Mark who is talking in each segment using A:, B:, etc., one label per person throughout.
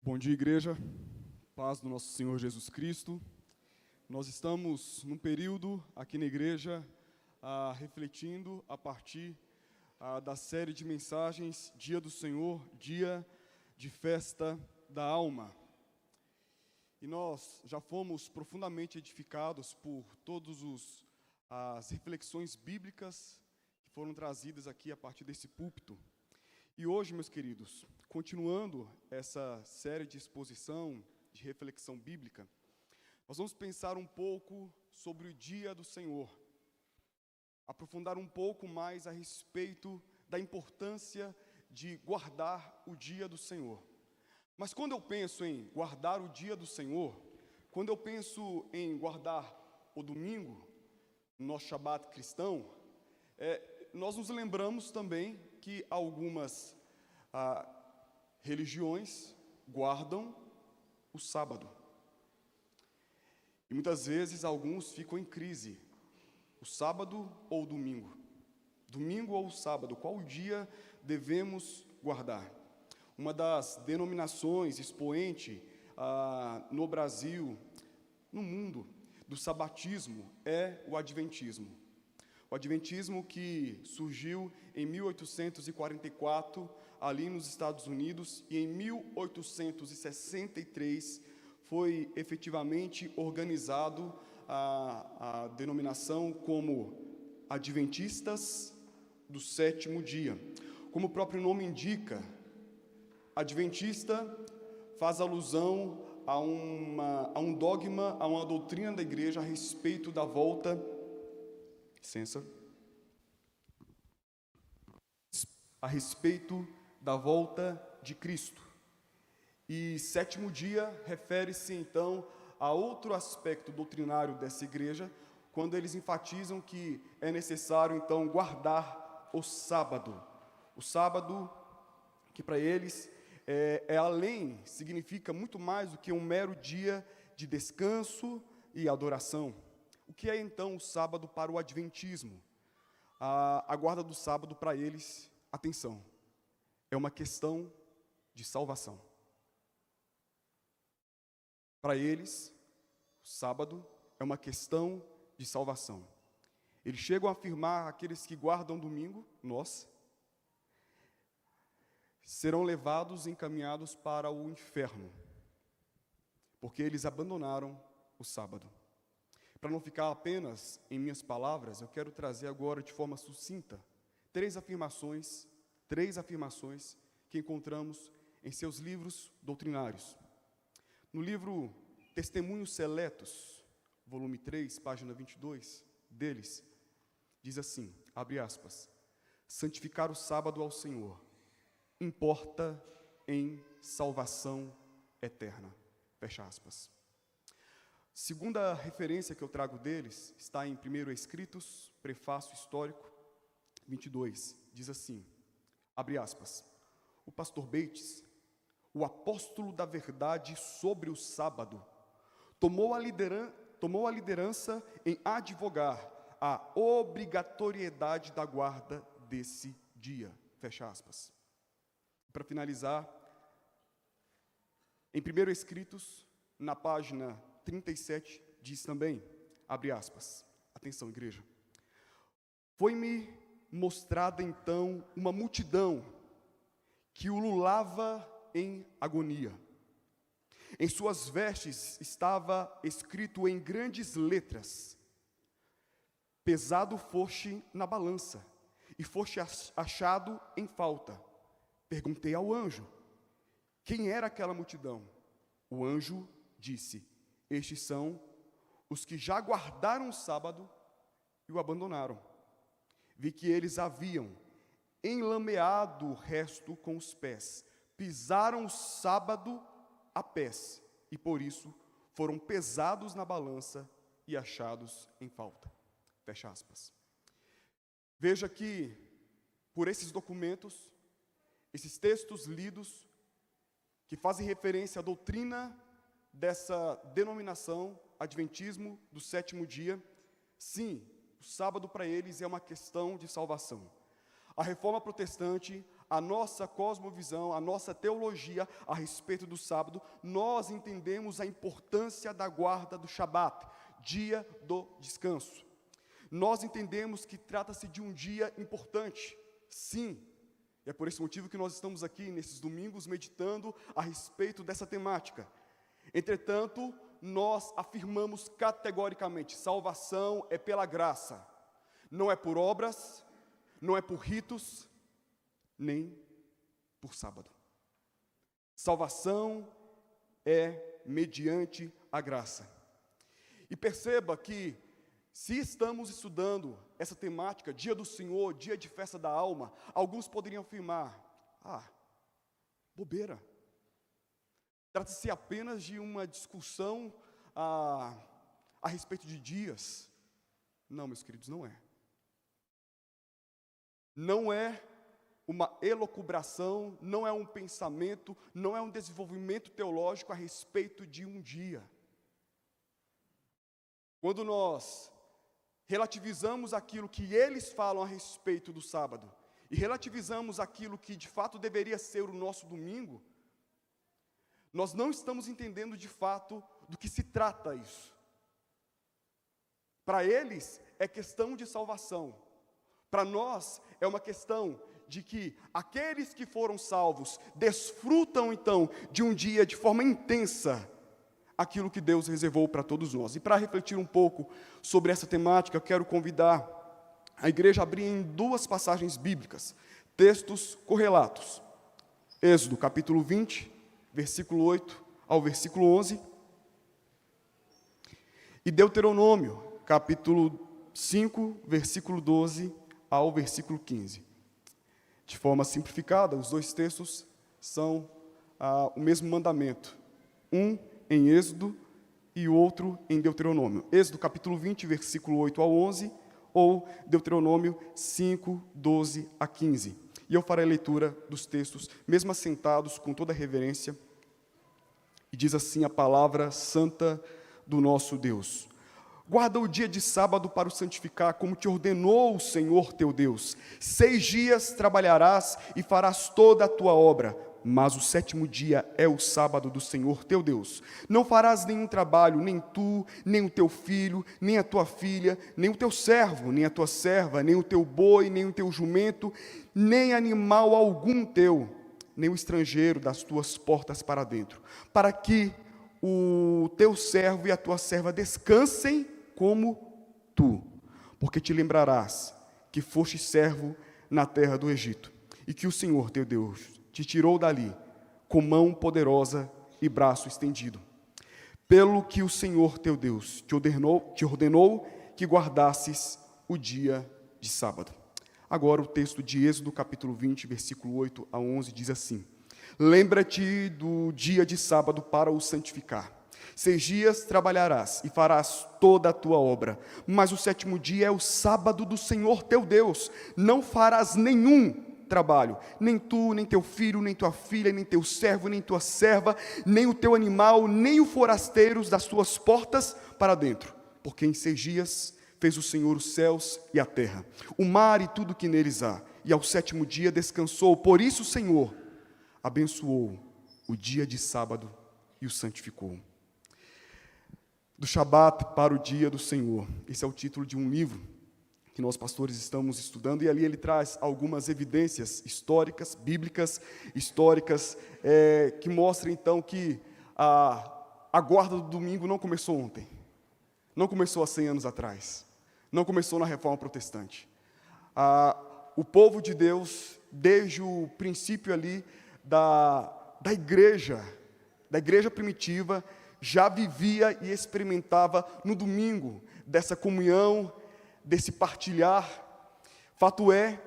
A: Bom dia, igreja. Paz do nosso Senhor Jesus Cristo. Nós estamos num período aqui na igreja refletindo a partir da série de mensagens Dia do Senhor, Dia de Festa da Alma. E nós já fomos profundamente edificados por todas as reflexões bíblicas que foram trazidas aqui a partir desse púlpito. E hoje, meus queridos, continuando essa série de exposição, de reflexão bíblica, nós vamos pensar um pouco sobre o Dia do Senhor, aprofundar um pouco mais a respeito da importância de guardar o Dia do Senhor. Mas quando eu penso em guardar o Dia do Senhor, quando eu penso em guardar o domingo, no nosso Shabat cristão, nós nos lembramos também que algumas religiões guardam o sábado. E muitas vezes alguns ficam em crise, o sábado ou o domingo? Domingo ou o sábado? Qual dia devemos guardar? Uma das denominações expoente no Brasil, no mundo, do sabatismo é o adventismo. O adventismo que surgiu em 1844, ali nos Estados Unidos, e em 1863 foi efetivamente organizado a denominação como Adventistas do Sétimo Dia. Como o próprio nome indica, Adventista faz alusão a um dogma, a uma doutrina da igreja a respeito da volta a respeito da volta de Cristo. E sétimo dia refere-se então a outro aspecto doutrinário dessa igreja, quando eles enfatizam que é necessário então guardar o sábado. O sábado, que para eles significa muito mais do que um mero dia de descanso e adoração. O que é então o sábado para o adventismo? A guarda do sábado para eles, atenção, é uma questão de salvação. Para eles, o sábado é uma questão de salvação. Eles chegam a afirmar, aqueles que guardam domingo, nós, serão levados e encaminhados para o inferno, porque eles abandonaram o sábado. Para não ficar apenas em minhas palavras, eu quero trazer agora de forma sucinta três afirmações que encontramos em seus livros doutrinários. No livro Testemunhos Seletos, volume 3, página 22, deles, diz assim, abre aspas, santificar o sábado ao Senhor importa em salvação eterna, fecha aspas. Segunda referência que eu trago deles está em 1 Escritos, prefácio histórico, 22, diz assim, abre aspas, o pastor Bates, o apóstolo da verdade sobre o sábado, tomou a liderança em advogar a obrigatoriedade da guarda desse dia, fecha aspas. Para finalizar, em 1 Escritos, na página 37, diz também, abre aspas, atenção igreja, foi-me mostrada então uma multidão que ululava em agonia. Em suas vestes estava escrito em grandes letras, pesado foste na balança, e foste achado em falta. Perguntei ao anjo, quem era aquela multidão? O anjo disse, estes são os que já guardaram o sábado e o abandonaram. Vi que eles haviam enlameado o resto com os pés, pisaram o sábado a pés, e por isso foram pesados na balança e achados em falta. Fecha aspas. Veja que, por esses documentos, esses textos lidos, que fazem referência à doutrina dessa denominação, adventismo do sétimo dia, sim, o sábado para eles é uma questão de salvação. A reforma protestante a nossa cosmovisão, a nossa teologia a respeito do sábado, nós entendemos a importância da guarda do Shabat, dia do descanso. Nós entendemos que trata-se de um dia importante, sim. E é por esse motivo que nós estamos aqui, nesses domingos, meditando a respeito dessa temática. Entretanto, nós afirmamos categoricamente, salvação é pela graça. Não é por obras, não é por ritos, nem por sábado. Salvação é mediante a graça. E perceba que, se estamos estudando essa temática, dia do Senhor, dia de festa da alma, alguns poderiam afirmar, bobeira. Trata-se apenas de uma discussão a respeito de dias. Não, meus queridos, não é. Não é uma elucubração, não é um pensamento, não é um desenvolvimento teológico a respeito de um dia. Quando nós relativizamos aquilo que eles falam a respeito do sábado e relativizamos aquilo que de fato deveria ser o nosso domingo, nós não estamos entendendo de fato do que se trata isso. Para eles é questão de salvação. Para nós é uma questão de que aqueles que foram salvos desfrutam então de um dia de forma intensa aquilo que Deus reservou para todos nós. E para refletir um pouco sobre essa temática, eu quero convidar a igreja a abrir em duas passagens bíblicas, textos correlatos. Êxodo, capítulo 20, versículo 8 ao versículo 11. E Deuteronômio, capítulo 5, versículo 12 ao versículo 15. De forma simplificada, os dois textos são o mesmo mandamento. Um em Êxodo e o outro em Deuteronômio. Êxodo capítulo 20, versículo 8 ao 11, ou Deuteronômio 5, 12 a 15. E eu farei a leitura dos textos, mesmo assentados com toda a reverência. E diz assim a palavra santa do nosso Deus. Guarda o dia de sábado para o santificar, como te ordenou o Senhor teu Deus. 6 dias trabalharás e farás toda a tua obra, mas o 7º dia é o sábado do Senhor teu Deus. Não farás nenhum trabalho, nem tu, nem o teu filho, nem a tua filha, nem o teu servo, nem a tua serva, nem o teu boi, nem o teu jumento, nem animal algum teu, nem o estrangeiro das tuas portas para dentro, para que o teu servo e a tua serva descansem como tu, porque te lembrarás que foste servo na terra do Egito, e que o Senhor teu Deus te tirou dali com mão poderosa e braço estendido. Pelo que o Senhor teu Deus te ordenou que guardasses o dia de sábado. Agora o texto de Êxodo, capítulo 20, versículo 8 a 11, diz assim: Lembra-te do dia de sábado para o santificar. 6 dias trabalharás e farás toda a tua obra, mas o 7º dia é o sábado do Senhor teu Deus. Não farás nenhum trabalho, nem tu, nem teu filho, nem tua filha, nem teu servo, nem tua serva, nem o teu animal, nem o forasteiro das tuas portas para dentro, porque em 6 dias fez o Senhor os céus e a terra, o mar e tudo que neles há, e ao 7º dia descansou. Por isso o Senhor abençoou o dia de sábado e o santificou. Do Shabat para o dia do Senhor. Esse é o título de um livro que nós pastores estamos estudando, e ali ele traz algumas evidências históricas, bíblicas, históricas, que mostram então que a guarda do domingo não começou ontem, não começou há 100 anos atrás, não começou na Reforma Protestante. O povo de Deus, desde o princípio ali da igreja primitiva, já vivia e experimentava no domingo dessa comunhão, desse partilhar. Fato é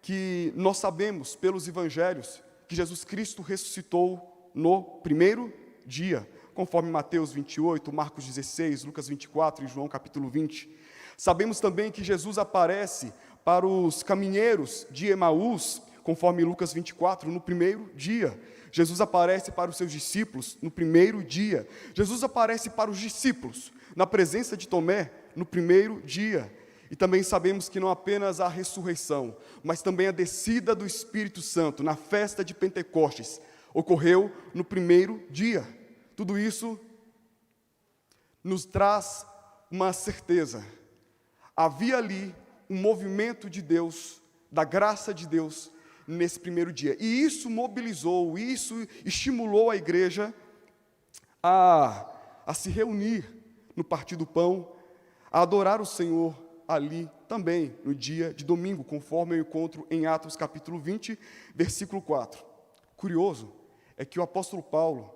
A: que nós sabemos pelos evangelhos que Jesus Cristo ressuscitou no primeiro dia, conforme Mateus 28, Marcos 16, Lucas 24 e João capítulo 20. Sabemos também que Jesus aparece para os caminheiros de Emaús, conforme Lucas 24, no primeiro dia. Jesus aparece para os seus discípulos no primeiro dia. Jesus aparece para os discípulos na presença de Tomé no primeiro dia. E também sabemos que não apenas a ressurreição, mas também a descida do Espírito Santo na festa de Pentecostes ocorreu no primeiro dia. Tudo isso nos traz uma certeza. Havia ali um movimento de Deus, da graça de Deus, nesse primeiro dia. E isso mobilizou, isso estimulou a igreja a se reunir no partir do pão, a adorar o Senhor ali também, no dia de domingo, conforme eu encontro em Atos capítulo 20, versículo 4. Curioso é que o apóstolo Paulo,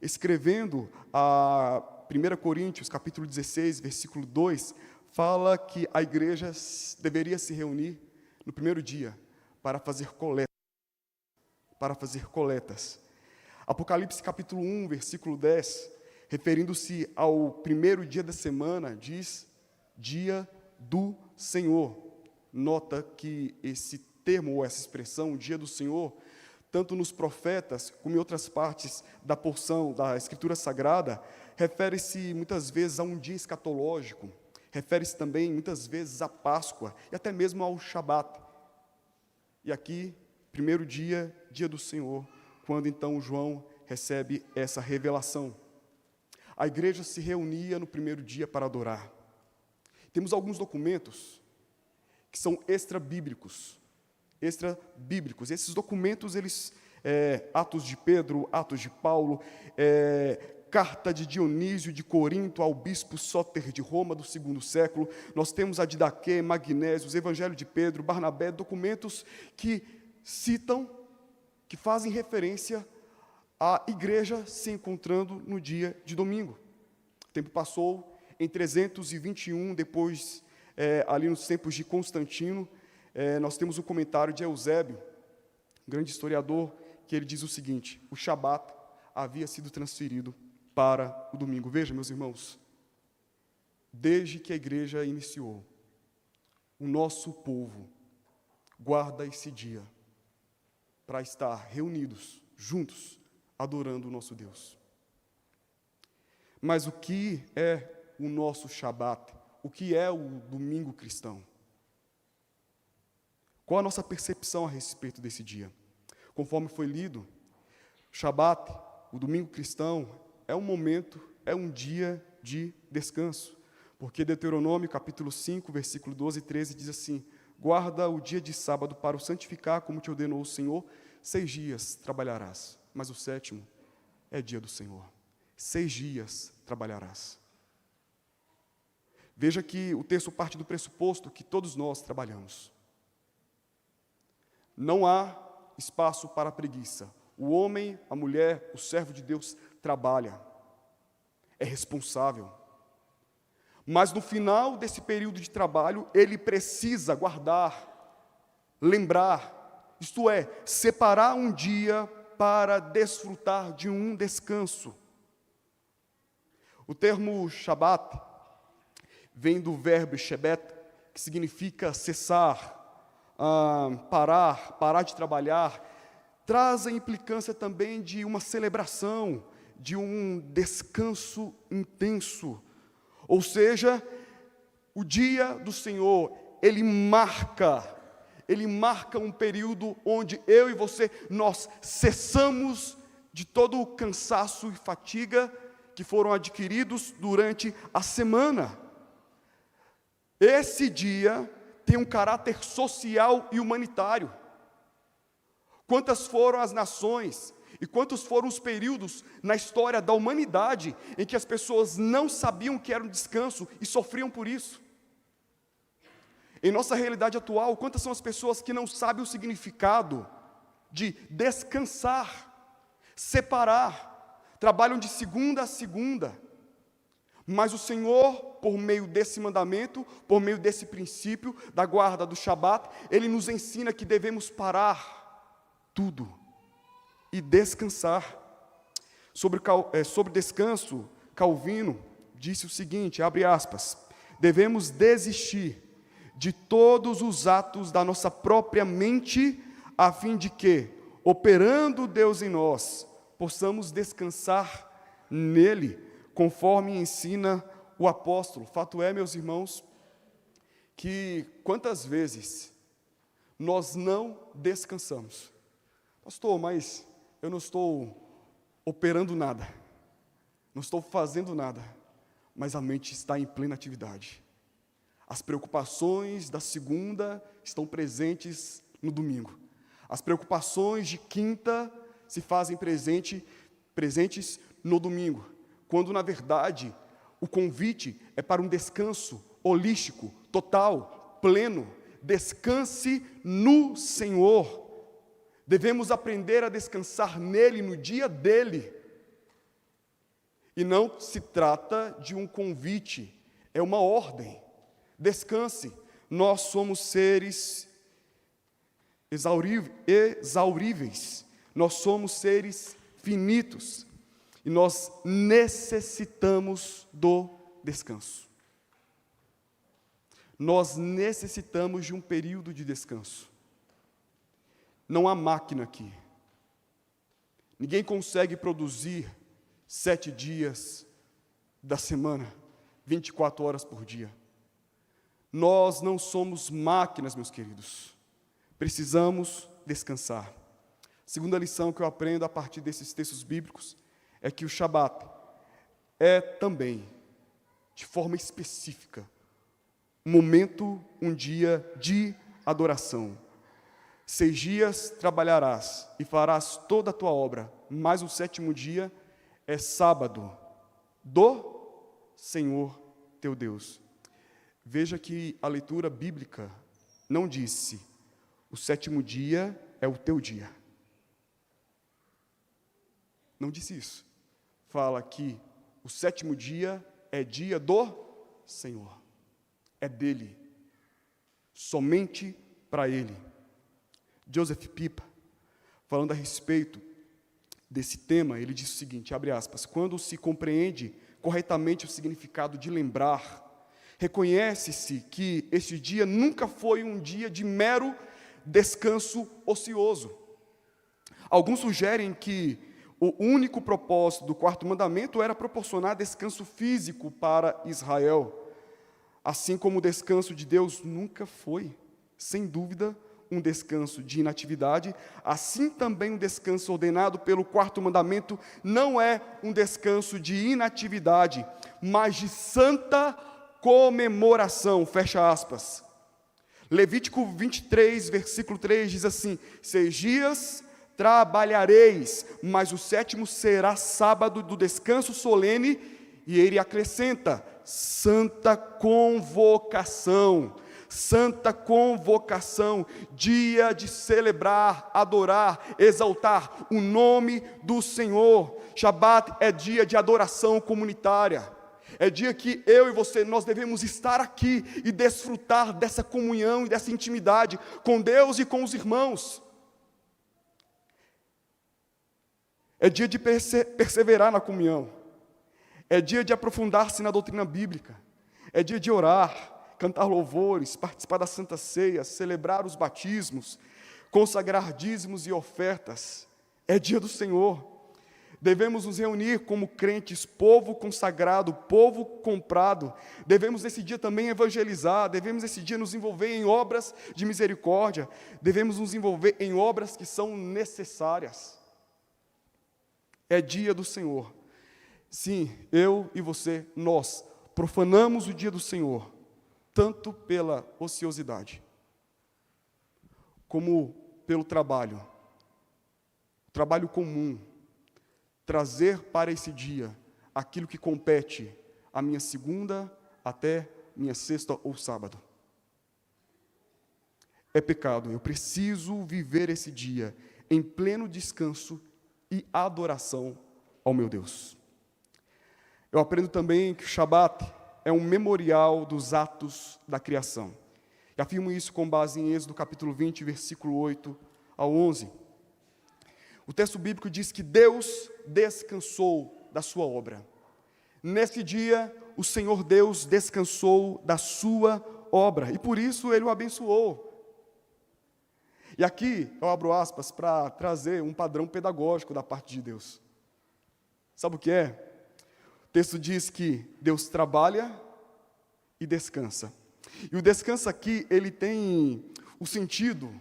A: escrevendo a 1 Coríntios capítulo 16, versículo 2, fala que a igreja deveria se reunir no primeiro dia para fazer coletas. Apocalipse capítulo 1, versículo 10, referindo-se ao primeiro dia da semana, diz, dia do Senhor. Nota que esse termo, ou essa expressão, dia do Senhor, tanto nos profetas, como em outras partes da porção da Escritura Sagrada, refere-se muitas vezes a um dia escatológico, refere-se também muitas vezes à Páscoa, e até mesmo ao Shabat. E aqui, primeiro dia, dia do Senhor, quando então João recebe essa revelação. A igreja se reunia no primeiro dia para adorar. Temos alguns documentos que são extra-bíblicos. Esses documentos, eles, Atos de Pedro, Atos de Paulo, carta de Dionísio de Corinto ao bispo Sóter de Roma do segundo século. Nós temos a Didaquê, Magnésios, Evangelho de Pedro, Barnabé, documentos que citam, que fazem referência à igreja se encontrando no dia de domingo. O tempo passou. Em 321, depois, ali nos tempos de Constantino, nós temos o comentário de Eusébio, um grande historiador, que ele diz o seguinte: o Shabat havia sido transferido para o domingo. Veja, meus irmãos, desde que a igreja iniciou, o nosso povo guarda esse dia para estar reunidos, juntos, adorando o nosso Deus. Mas o que é o nosso Shabat? O que é o domingo cristão? Qual a nossa percepção a respeito desse dia? Conforme foi lido, o Shabat, o domingo cristão, é um momento, é um dia de descanso. Porque Deuteronômio, capítulo 5, versículo 12 e 13, diz assim: guarda o dia de sábado para o santificar, como te ordenou o Senhor. 6 dias trabalharás, mas o 7º é dia do Senhor. 6 dias trabalharás. Veja que o texto parte do pressuposto que todos nós trabalhamos. Não há espaço para a preguiça. O homem, a mulher, o servo de Deus trabalha, é responsável. Mas no final desse período de trabalho, ele precisa guardar, lembrar, isto é, separar um dia para desfrutar de um descanso. O termo Shabat vem do verbo shebet, que significa cessar, parar de trabalhar. Traz a implicância também de uma celebração, de um descanso intenso. Ou seja, o dia do Senhor, ele marca um período onde eu e você, nós cessamos de todo o cansaço e fatiga que foram adquiridos durante a semana. Esse dia tem um caráter social e humanitário. Quantas foram as nações e quantos foram os períodos na história da humanidade em que as pessoas não sabiam o que era um descanso e sofriam por isso? Em nossa realidade atual, quantas são as pessoas que não sabem o significado de descansar, separar, trabalham de segunda a segunda, mas o Senhor, por meio desse mandamento, por meio desse princípio da guarda do Shabat, Ele nos ensina que devemos parar tudo e descansar. Sobre descanso, Calvino disse o seguinte, abre aspas: devemos desistir de todos os atos da nossa própria mente, a fim de que, operando Deus em nós, possamos descansar nele, conforme ensina o apóstolo. Fato é, meus irmãos, que quantas vezes nós não descansamos. Pastor, mas eu não estou operando nada, não estou fazendo nada, mas a mente está em plena atividade. As preocupações da segunda estão presentes no domingo. As preocupações de quinta se fazem presentes no domingo, quando na verdade o convite é para um descanso holístico, total, pleno. Descanse no Senhor. Devemos aprender a descansar nele, no dia dele. E não se trata de um convite, é uma ordem. Descanse. Nós somos seres exauríveis. Nós somos seres finitos. E nós necessitamos do descanso. Nós necessitamos de um período de descanso. Não há máquina aqui. Ninguém consegue produzir 7 dias da semana, 24 horas por dia. Nós não somos máquinas, meus queridos. Precisamos descansar. Segunda lição que eu aprendo a partir desses textos bíblicos é que o Shabat é também, de forma específica, um dia de adoração. 6 dias trabalharás e farás toda a tua obra, mas o 7º dia é sábado do Senhor teu Deus. Veja que a leitura bíblica não disse, o 7º dia é o teu dia. Não disse isso. Fala que o 7º dia é dia do Senhor. É dele. Somente para ele. Joseph Pipa, falando a respeito desse tema, ele diz o seguinte, abre aspas, quando se compreende corretamente o significado de lembrar, reconhece-se que este dia nunca foi um dia de mero descanso ocioso. Alguns sugerem que o único propósito do 4º mandamento era proporcionar descanso físico para Israel, assim como o descanso de Deus nunca foi, sem dúvida, um descanso de inatividade, assim também o descanso ordenado pelo 4º mandamento não é um descanso de inatividade, mas de santa comemoração, fecha aspas. Levítico 23, versículo 3 diz assim, 6 dias trabalhareis, mas o 7º será sábado do descanso solene, e ele acrescenta, santa convocação, dia de celebrar, adorar, exaltar o nome do Senhor. Shabat é dia de adoração comunitária. É dia que eu e você, nós devemos estar aqui e desfrutar dessa comunhão e dessa intimidade com Deus e com os irmãos. É dia de perseverar na comunhão. É dia de aprofundar-se na doutrina bíblica. É dia de orar, cantar louvores, participar da Santa Ceia, celebrar os batismos, consagrar dízimos e ofertas. É dia do Senhor. Devemos nos reunir como crentes, povo consagrado, povo comprado. Devemos nesse dia também evangelizar, devemos nesse dia nos envolver em obras de misericórdia, devemos nos envolver em obras que são necessárias. É dia do Senhor. Sim, eu e você, nós profanamos o dia do Senhor, tanto pela ociosidade, como pelo trabalho comum, trazer para esse dia aquilo que compete à minha segunda até minha sexta ou sábado. É pecado, eu preciso viver esse dia em pleno descanso e adoração ao meu Deus. Eu aprendo também que o Shabat é um memorial dos atos da criação. E afirmo isso com base em Êxodo capítulo 20, versículo 8 ao 11. O texto bíblico diz que Deus descansou da sua obra. Nesse dia, o Senhor Deus descansou da sua obra, e por isso Ele o abençoou. E aqui eu abro aspas para trazer um padrão pedagógico da parte de Deus. Sabe o que é? O texto diz que Deus trabalha e descansa. E o descanso aqui, ele tem o sentido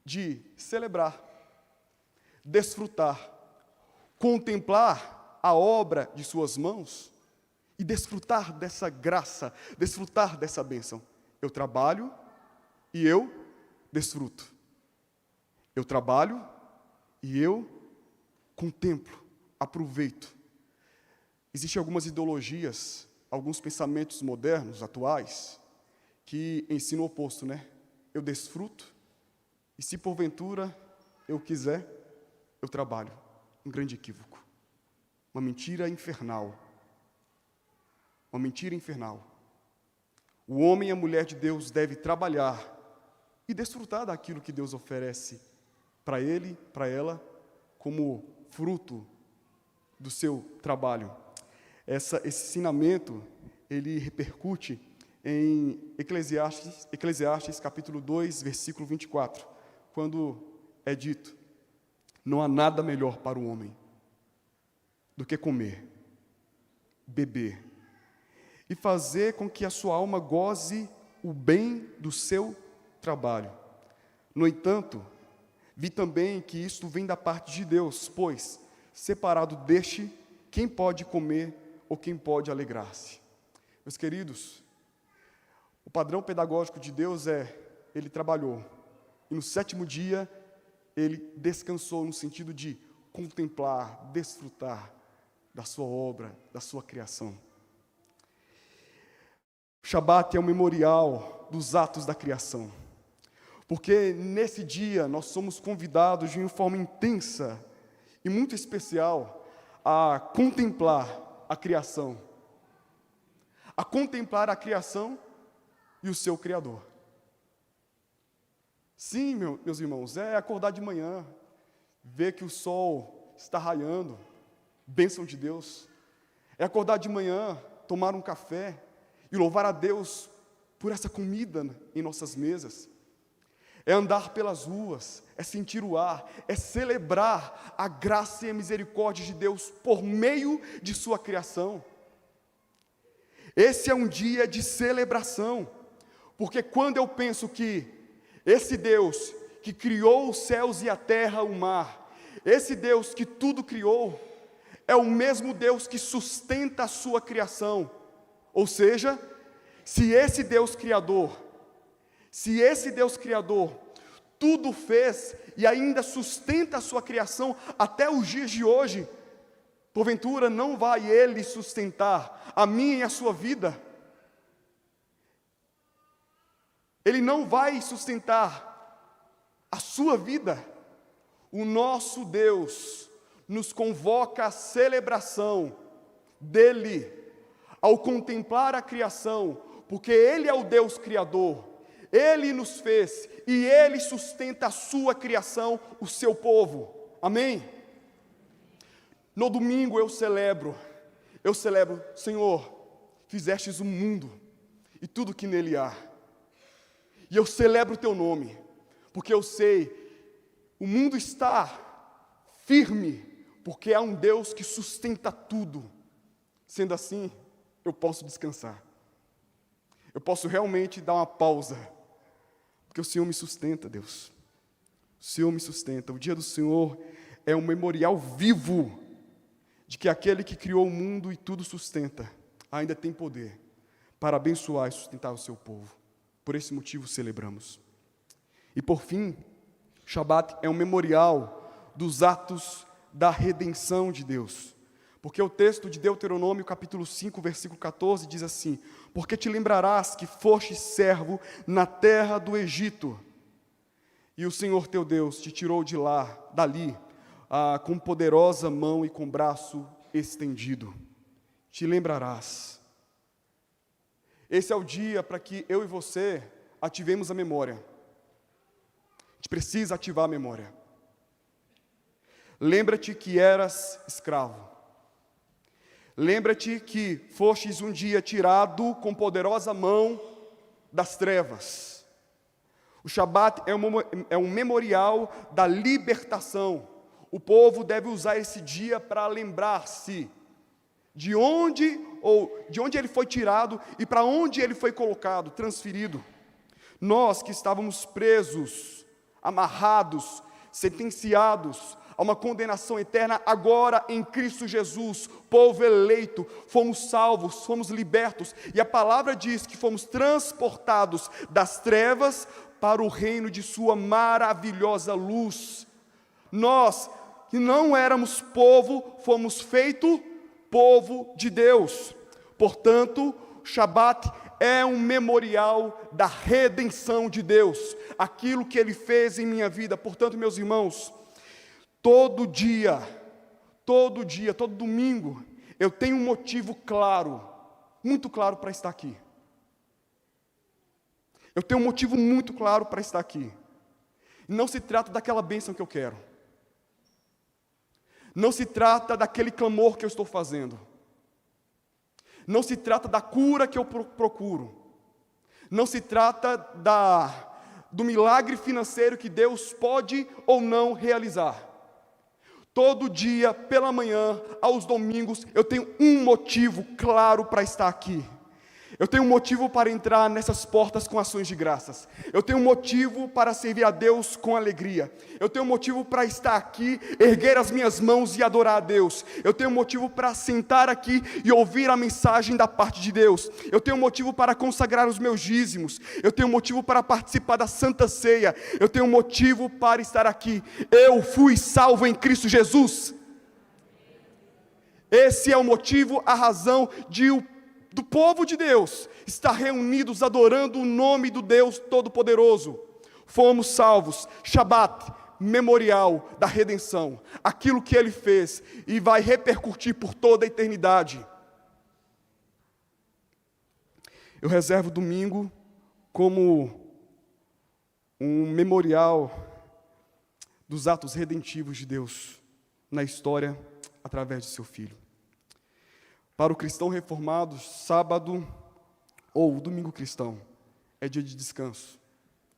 A: de celebrar, desfrutar, contemplar a obra de suas mãos e desfrutar dessa graça, desfrutar dessa bênção. Eu trabalho e eu desfruto. Eu trabalho e eu contemplo, aproveito. Existem algumas ideologias, alguns pensamentos modernos, atuais, que ensinam o oposto, né? Eu desfruto e se porventura eu quiser, eu trabalho. Um grande equívoco. Uma mentira infernal. Uma mentira infernal. O homem e a mulher de Deus devem trabalhar e desfrutar daquilo que Deus oferece para ele, para ela, como fruto do seu trabalho. Esse ensinamento, ele repercute em Eclesiastes capítulo 2, versículo 24, quando é dito: não há nada melhor para o homem do que comer, beber e fazer com que a sua alma goze o bem do seu trabalho. No entanto, vi também que isto vem da parte de Deus, pois, separado deste, quem pode comer ou quem pode alegrar-se? Meus queridos, o padrão pedagógico de Deus ele trabalhou, e no sétimo dia, ele descansou no sentido de contemplar, desfrutar da sua obra, da sua criação. O Shabat é um memorial dos atos da criação, porque nesse dia nós somos convidados de uma forma intensa e muito especial a contemplar a criação, e o seu Criador. Sim, meus irmãos, é acordar de manhã, ver que o sol está raiando, bênção de Deus. É acordar de manhã, tomar um café e louvar a Deus por essa comida em nossas mesas. É andar pelas ruas, é sentir o ar, é celebrar a graça e a misericórdia de Deus por meio de sua criação. Esse é um dia de celebração, porque quando eu penso que esse Deus que criou os céus e a terra, o mar, esse Deus que tudo criou, é o mesmo Deus que sustenta a sua criação. Ou seja, se esse Deus Criador tudo fez e ainda sustenta a sua criação até os dias de hoje, porventura não vai Ele sustentar a minha e a sua vida? Ele não vai sustentar a sua vida? O nosso Deus nos convoca à celebração dEle, ao contemplar a criação, porque Ele é o Deus Criador, Ele nos fez e Ele sustenta a sua criação, o seu povo. Amém? No domingo eu celebro, Senhor, fizestes o mundo e tudo que nele há. E eu celebro o teu nome, porque eu sei, o mundo está firme, porque há um Deus que sustenta tudo. Sendo assim, eu posso descansar. Eu posso realmente dar uma pausa, porque o Senhor me sustenta, Deus. O Senhor me sustenta. O dia do Senhor é um memorial vivo de que aquele que criou o mundo e tudo sustenta, ainda tem poder para abençoar e sustentar o seu povo. Por esse motivo celebramos. E por fim, Shabat é um memorial dos atos da redenção de Deus. Porque o texto de Deuteronômio, capítulo 5, versículo 14, diz assim: porque te lembrarás que foste servo na terra do Egito, e o Senhor teu Deus te tirou dali, com poderosa mão e com braço estendido. Te lembrarás. Esse é o dia para que eu e você ativemos a memória. A gente precisa ativar a memória. Lembra-te que eras escravo. Lembra-te que fostes um dia tirado com poderosa mão das trevas. O Shabat é um memorial da libertação. O povo deve usar esse dia para lembrar-se de onde ou de onde ele foi tirado e para onde ele foi colocado, transferido. Nós que estávamos presos, amarrados, sentenciados a uma condenação eterna, agora em Cristo Jesus, povo eleito, fomos salvos, fomos libertos, e a palavra diz que fomos transportados das trevas para o reino de sua maravilhosa luz. Nós, que não éramos povo, fomos feito povo de Deus. Portanto, o Shabat é um memorial da redenção de Deus, aquilo que Ele fez em minha vida. Portanto, meus irmãos, todo dia, todo domingo, eu tenho um motivo claro, muito claro para estar aqui. Eu tenho um motivo muito claro para estar aqui. Não se trata daquela bênção que eu quero. Não se trata daquele clamor que eu estou fazendo. Não se trata da cura que eu procuro. Não se trata do milagre financeiro que Deus pode ou não realizar. Todo dia, pela manhã, aos domingos, eu tenho um motivo claro para estar aqui. Eu tenho um motivo para entrar nessas portas com ações de graças. Eu tenho um motivo para servir a Deus com alegria. Eu tenho um motivo para estar aqui, erguer as minhas mãos e adorar a Deus. Eu tenho um motivo para sentar aqui e ouvir a mensagem da parte de Deus. Eu tenho um motivo para consagrar os meus dízimos. Eu tenho um motivo para participar da Santa Ceia. Eu tenho um motivo para estar aqui. Eu fui salvo em Cristo Jesus. Esse é o motivo, a razão do povo de Deus estar reunidos adorando o nome do Deus Todo-Poderoso. Fomos salvos. Shabat, memorial da redenção, aquilo que Ele fez e vai repercutir por toda a eternidade. Eu reservo domingo como um memorial dos atos redentivos de Deus na história através de seu Filho. Para o cristão reformado, sábado ou domingo cristão é dia de descanso,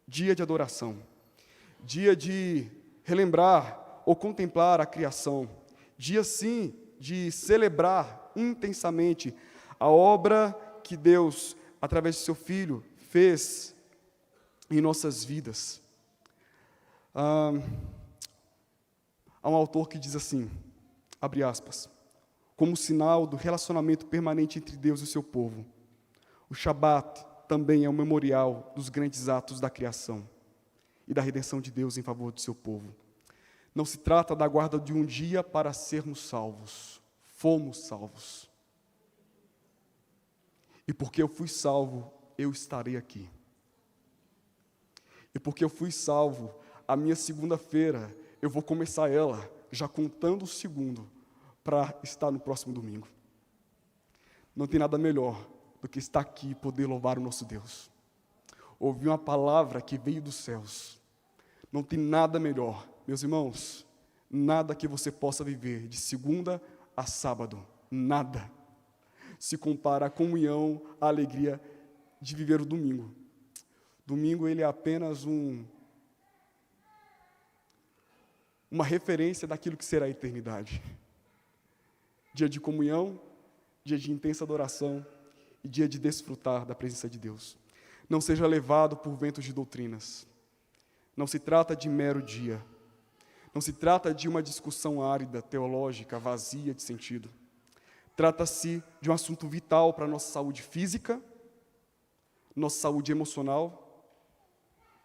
A: dia de adoração, dia de relembrar ou contemplar a criação, dia sim de celebrar intensamente a obra que Deus, através de seu Filho, fez em nossas vidas. Há um autor que diz assim, abre aspas, como sinal do relacionamento permanente entre Deus e o seu povo. O Shabat também é um memorial dos grandes atos da criação e da redenção de Deus em favor do seu povo. Não se trata da guarda de um dia para sermos salvos. Fomos salvos. E porque eu fui salvo, eu estarei aqui. E porque eu fui salvo, a minha segunda-feira, eu vou começar ela já contando o segundo, para estar no próximo domingo. Não tem nada melhor do que estar aqui e poder louvar o nosso Deus. Ouvir uma palavra que veio dos céus. Não tem nada melhor, meus irmãos, nada que você possa viver de segunda a sábado, nada se compara à comunhão, à alegria de viver o domingo. Domingo ele é apenas uma referência daquilo que será a eternidade. Dia de comunhão, dia de intensa adoração e dia de desfrutar da presença de Deus. Não seja levado por ventos de doutrinas. Não se trata de mero dia. Não se trata de uma discussão árida, teológica, vazia de sentido. Trata-se de um assunto vital para a nossa saúde física, nossa saúde emocional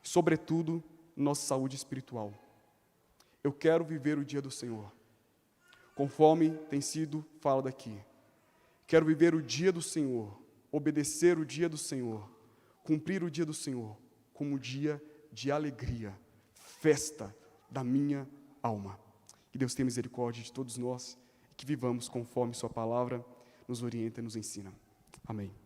A: e, sobretudo, nossa saúde espiritual. Eu quero viver o dia do Senhor. Conforme tem sido falado aqui. Quero viver o dia do Senhor, obedecer o dia do Senhor, cumprir o dia do Senhor, como dia de alegria, festa da minha alma. Que Deus tenha misericórdia de todos nós, e que vivamos conforme sua palavra nos orienta e nos ensina. Amém.